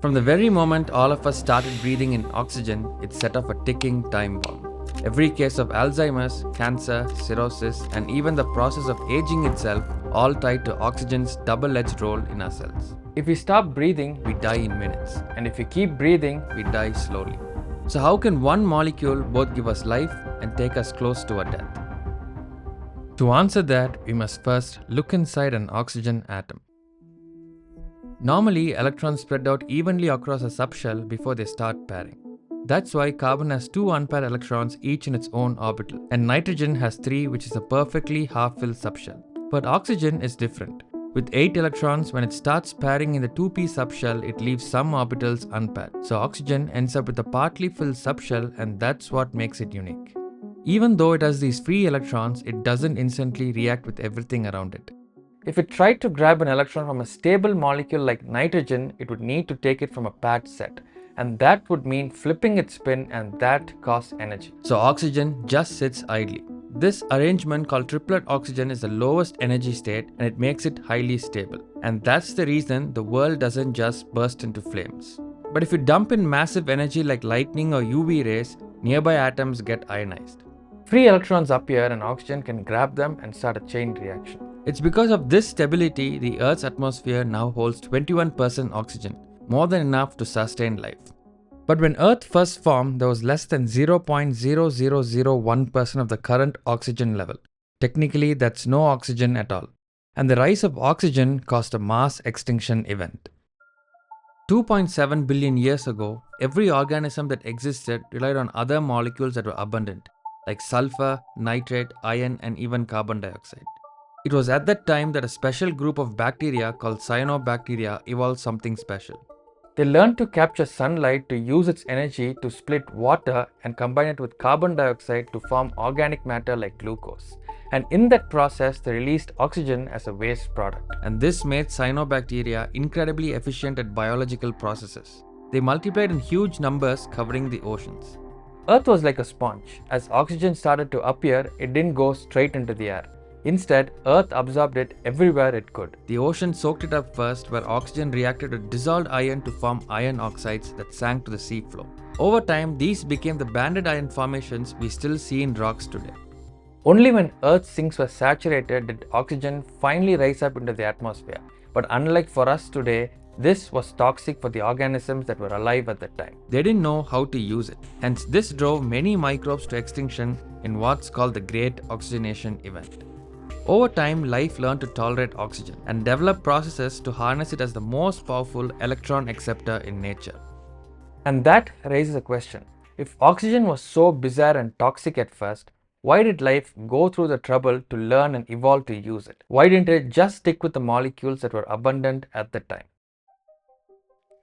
From the very moment all of us started breathing in oxygen, it set off a ticking time bomb. Every case of Alzheimer's, cancer, cirrhosis, and even the process of aging itself all tied to oxygen's double-edged role in our cells. If we stop breathing, we die in minutes, and if we keep breathing, we die slowly. So how can one molecule both give us life and take us close to our death? To answer that, we must first look inside an oxygen atom. Normally, electrons spread out evenly across a subshell before they start pairing. That's why carbon has 2 unpaired electrons each in its own orbital, and nitrogen has 3, which is a perfectly half-filled subshell. But oxygen is different. With 8 electrons, when it starts pairing in the 2p subshell, it leaves some orbitals unpaired. So oxygen ends up with a partly filled subshell, and that's what makes it unique. Even though it has these free electrons, it doesn't instantly react with everything around it. If it tried to grab an electron from a stable molecule like nitrogen, it would need to take it from a paired set. And that would mean flipping its spin, and that costs energy. So oxygen just sits idly. This arrangement called triplet oxygen is the lowest energy state, and it makes it highly stable. And that's the reason the world doesn't just burst into flames. But if you dump in massive energy like lightning or UV rays, nearby atoms get ionized. Free electrons appear and oxygen can grab them and start a chain reaction. It's because of this stability the Earth's atmosphere now holds 21% oxygen, more than enough to sustain life. But when Earth first formed, there was less than 0.0001% of the current oxygen level. Technically, that's no oxygen at all. And the rise of oxygen caused a mass extinction event. 2.7 billion years ago, every organism that existed relied on other molecules that were abundant, like sulfur, nitrate, iron, and even carbon dioxide. It was at that time that a special group of bacteria called cyanobacteria evolved something special. They learned to capture sunlight to use its energy to split water and combine it with carbon dioxide to form organic matter like glucose. And in that process, they released oxygen as a waste product. And this made cyanobacteria incredibly efficient at biological processes. They multiplied in huge numbers, covering the oceans. Earth was like a sponge. As oxygen started to appear, it didn't go straight into the air. Instead, Earth absorbed it everywhere it could. The ocean soaked it up first, where oxygen reacted with dissolved iron to form iron oxides that sank to the seafloor. Over time, these became the banded iron formations we still see in rocks today. Only when Earth's sinks were saturated did oxygen finally rise up into the atmosphere. But unlike for us today, this was toxic for the organisms that were alive at that time. They didn't know how to use it. Hence, this drove many microbes to extinction in what's called the Great Oxygenation Event. Over time, life learned to tolerate oxygen and developed processes to harness it as the most powerful electron acceptor in nature. And that raises a question. If oxygen was so bizarre and toxic at first, why did life go through the trouble to learn and evolve to use it? Why didn't it just stick with the molecules that were abundant at the time?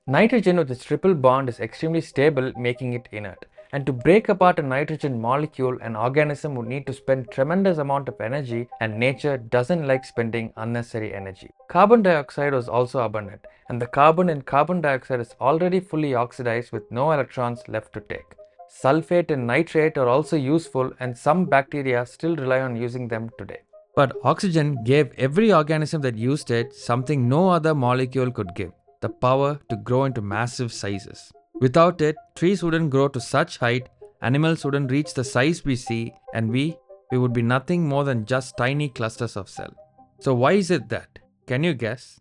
Nitrogen with its triple bond is extremely stable, making it inert. And to break apart a nitrogen molecule, an organism would need to spend tremendous amount of energy, and nature doesn't like spending unnecessary energy. Carbon dioxide was also abundant, and the carbon in carbon dioxide is already fully oxidized with no electrons left to take. Sulfate and nitrate are also useful, and some bacteria still rely on using them today. But oxygen gave every organism that used it something no other molecule could give: the power to grow into massive sizes. Without it, trees wouldn't grow to such height, animals wouldn't reach the size we see, and we would be nothing more than just tiny clusters of cells. So why is it that? Can you guess?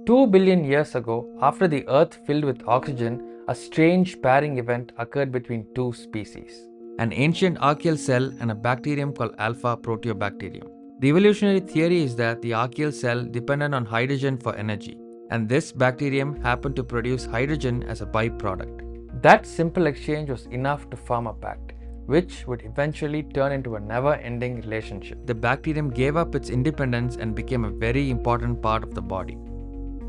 2 billion years ago, after the Earth filled with oxygen, a strange pairing event occurred between two species: an ancient archaeal cell and a bacterium called alpha proteobacterium. The evolutionary theory is that the archaeal cell depended on hydrogen for energy, and this bacterium happened to produce hydrogen as a byproduct. That simple exchange was enough to form a pact, which would eventually turn into a never-ending relationship. The bacterium gave up its independence and became a very important part of the body.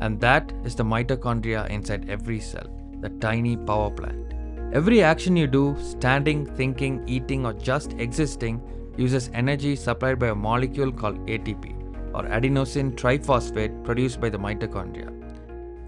And that is the mitochondria inside every cell, the tiny power plant. Every action you do, standing, thinking, eating, or just existing, uses energy supplied by a molecule called ATP, or adenosine triphosphate, produced by the mitochondria.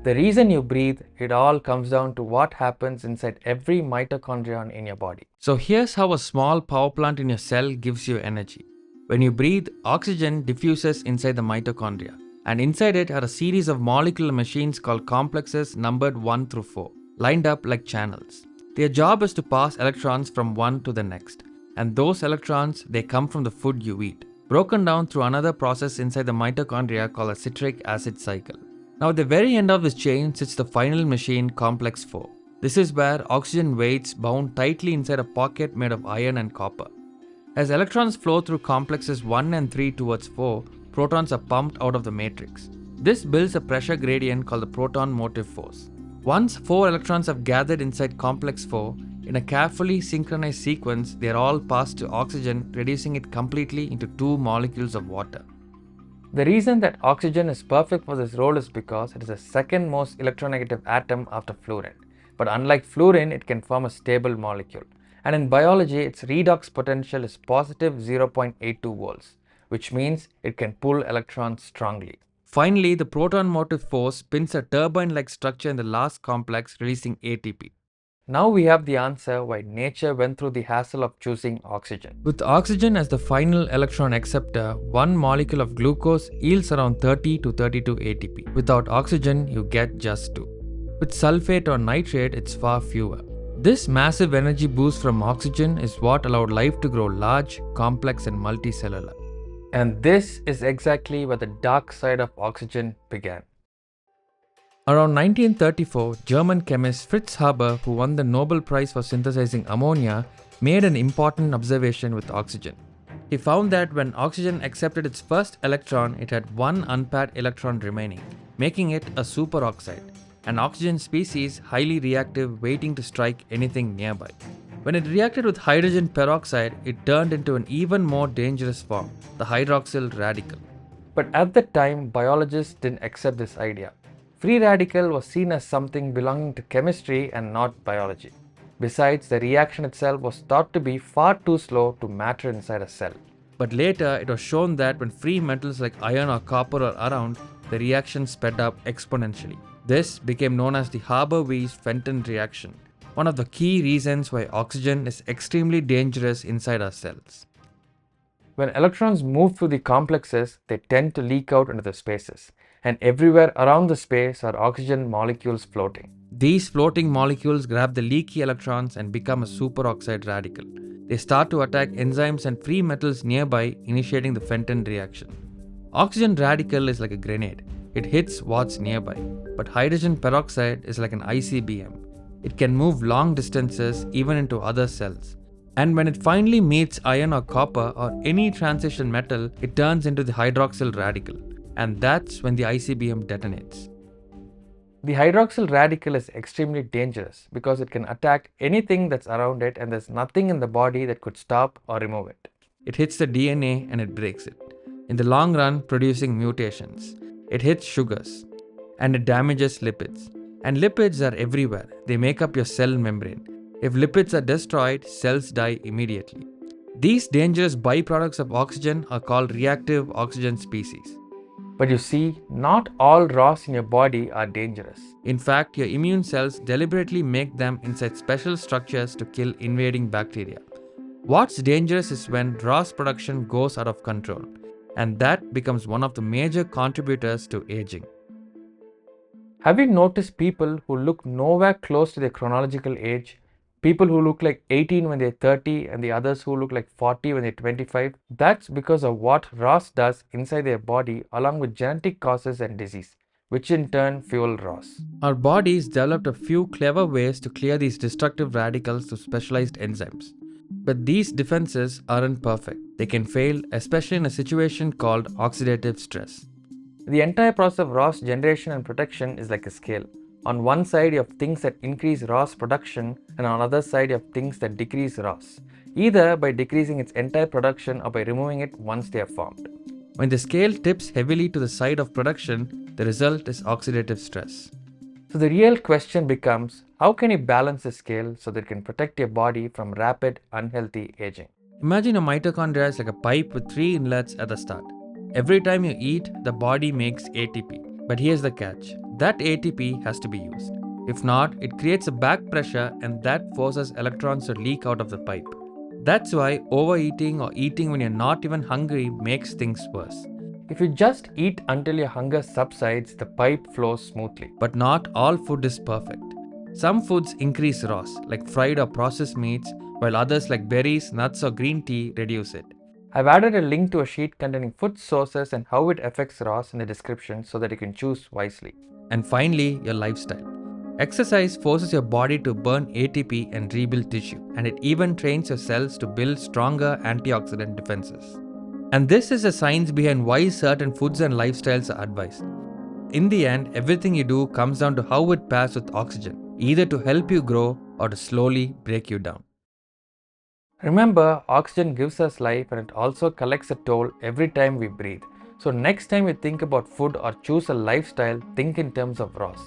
The reason you breathe, it all comes down to what happens inside every mitochondrion in your body. So here's how a small power plant in your cell gives you energy. When you breathe, oxygen diffuses inside the mitochondria, and inside it are a series of molecular machines called complexes numbered 1 through 4, lined up like channels. Their job is to pass electrons from one to the next, and those electrons they come from the food you eat, broken down through another process inside the mitochondria called a citric acid cycle. Now at the very end of this chain sits the final machine, complex 4. This is where oxygen waits bound tightly inside a pocket made of iron and copper. As electrons flow through complexes 1 and 3 towards 4, protons are pumped out of the matrix. This builds a pressure gradient called the proton motive force. Once 4 electrons have gathered inside complex 4, in a carefully synchronized sequence, they are all passed to oxygen, reducing it completely into 2 molecules of water. The reason that oxygen is perfect for this role is because it is the second most electronegative atom after fluorine. But unlike fluorine, it can form a stable molecule. And in biology, its redox potential is positive 0.82 volts, which means it can pull electrons strongly. Finally, the proton motive force spins a turbine-like structure in the last complex, releasing ATP. Now we have the answer why nature went through the hassle of choosing oxygen. With oxygen as the final electron acceptor, one molecule of glucose yields around 30 to 32 ATP. Without oxygen, you get just 2. With sulfate or nitrate, it's far fewer. This massive energy boost from oxygen is what allowed life to grow large, complex, and multicellular. And this is exactly where the dark side of oxygen began. Around 1934, German chemist Fritz Haber, who won the Nobel Prize for synthesizing ammonia, made an important observation with oxygen. He found that when oxygen accepted its first electron, it had one unpaired electron remaining, making it a superoxide, an oxygen species highly reactive waiting to strike anything nearby. When it reacted with hydrogen peroxide, it turned into an even more dangerous form, the hydroxyl radical. But at the time, biologists didn't accept this idea. Free radical was seen as something belonging to chemistry and not biology. Besides, the reaction itself was thought to be far too slow to matter inside a cell. But later, it was shown that when free metals like iron or copper are around, the reaction sped up exponentially. This became known as the Haber-Weiss-Fenton reaction, one of the key reasons why oxygen is extremely dangerous inside our cells. When electrons move through the complexes, they tend to leak out into the spaces, and everywhere around the space are oxygen molecules floating. These floating molecules grab the leaky electrons and become a superoxide radical. They start to attack enzymes and free metals nearby, initiating the Fenton reaction. Oxygen radical is like a grenade. It hits what's nearby, but hydrogen peroxide is like an ICBM. It can move long distances even into other cells. And when it finally meets iron or copper or any transition metal, it turns into the hydroxyl radical. And that's when the ICBM detonates. The hydroxyl radical is extremely dangerous because it can attack anything that's around it, and there's nothing in the body that could stop or remove it. It hits the DNA and it breaks it, in the long run producing mutations. It hits sugars and it damages lipids. And lipids are everywhere. They make up your cell membrane. If lipids are destroyed, cells die immediately. These dangerous byproducts of oxygen are called reactive oxygen species. But you see, not all ROS in your body are dangerous. In fact, your immune cells deliberately make them inside special structures to kill invading bacteria. What's dangerous is when ROS production goes out of control, and that becomes one of the major contributors to aging. Have you noticed people who look nowhere close to their chronological age? People who look like 18 when they're 30 and the others who look like 40 when they're 25? That's because of what ROS does inside their body along with genetic causes and disease, which in turn fuel ROS. Our bodies developed a few clever ways to clear these destructive radicals through specialized enzymes. But these defenses aren't perfect. They can fail, especially in a situation called oxidative stress. The entire process of ROS generation and protection is like a scale. On one side, you have things that increase ROS production, and on the other side, you have things that decrease ROS, either by decreasing its entire production or by removing it once they are formed. When the scale tips heavily to the side of production, the result is oxidative stress. So the real question becomes, how can you balance the scale so that it can protect your body from rapid, unhealthy aging? Imagine a mitochondria is like a pipe with 3 inlets at the start. Every time you eat, the body makes ATP. But here's the catch. That ATP has to be used. If not, it creates a back pressure and that forces electrons to leak out of the pipe. That's why overeating or eating when you're not even hungry makes things worse. If you just eat until your hunger subsides, the pipe flows smoothly. But not all food is perfect. Some foods increase ROS, like fried or processed meats, while others like berries, nuts or green tea reduce it. I've added a link to a sheet containing food sources and how it affects ROS in the description so that you can choose wisely. And finally, your lifestyle. Exercise forces your body to burn ATP and rebuild tissue, and it even trains your cells to build stronger antioxidant defenses. And this is the science behind why certain foods and lifestyles are advised. In the end, everything you do comes down to how it pairs with oxygen, either to help you grow or to slowly break you down. Remember, oxygen gives us life and it also collects a toll every time we breathe. So next time you think about food or choose a lifestyle, think in terms of ROS.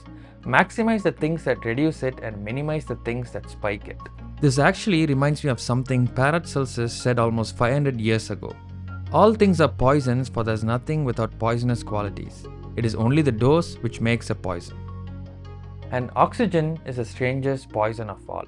Maximize the things that reduce it and minimize the things that spike it. This actually reminds me of something Paracelsus said almost 500 years ago. All things are poisons, for there is nothing without poisonous qualities. It is only the dose which makes a poison. And oxygen is the strangest poison of all.